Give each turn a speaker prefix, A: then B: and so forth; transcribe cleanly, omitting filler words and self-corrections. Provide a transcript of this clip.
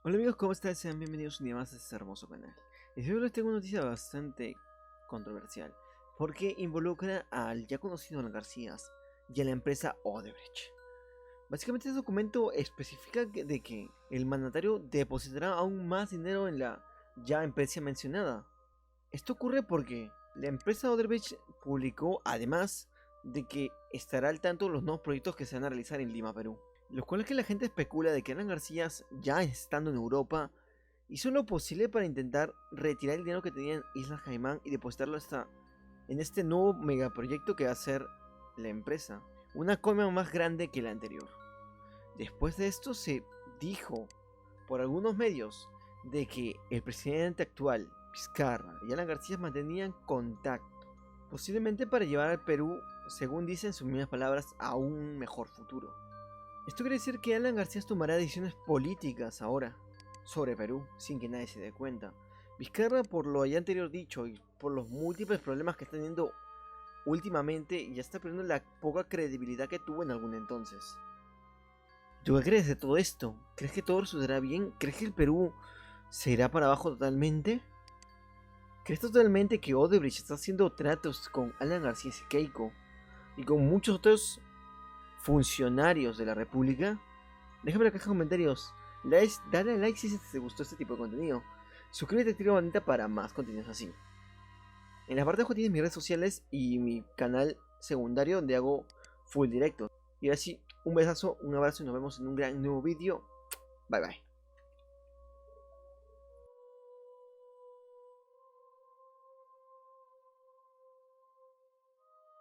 A: Hola amigos, ¿cómo están? Sean bienvenidos un día más a este hermoso canal. Y hoy les tengo una noticia bastante controversial, porque involucra al ya conocido Alan Garcías y a la empresa Odebrecht. Básicamente este documento especifica de que el mandatario depositará aún más dinero en la ya empresa mencionada. Esto ocurre porque la empresa Odebrecht publicó además de que estará al tanto de los nuevos proyectos que se van a realizar en Lima, Perú. Lo cual es que la gente especula de que Alan Garcías, ya estando en Europa, hizo lo posible para intentar retirar el dinero que tenía en Islas Caimán y depositarlo en este nuevo megaproyecto que va a ser la empresa. Una coima más grande que la anterior. Después de esto se dijo por algunos medios de que el presidente actual, Vizcarra, y Alan García mantenían contacto, posiblemente para llevar al Perú, según dicen sus mismas palabras, a un mejor futuro. Esto quiere decir que Alan García tomará decisiones políticas ahora sobre Perú, sin que nadie se dé cuenta. Vizcarra, por lo ya anterior dicho y por los múltiples problemas que está teniendo últimamente, ya está perdiendo la poca credibilidad que tuvo en algún entonces. ¿Tú qué crees de todo esto? ¿Crees que todo resultará bien? ¿Crees que el Perú se irá para abajo totalmente? ¿Crees totalmente que Odebrecht está haciendo tratos con Alan García y Keiko y con muchos otros funcionarios de la República? Déjame en la caja de comentarios. Dale a like si te gustó este tipo de contenido. Suscríbete y activa la campanita para más contenidos así. En la parte de abajo tienes mis redes sociales y mi canal secundario donde hago full directo. Y ahora sí, un besazo, un abrazo y nos vemos en un gran nuevo vídeo. Bye bye.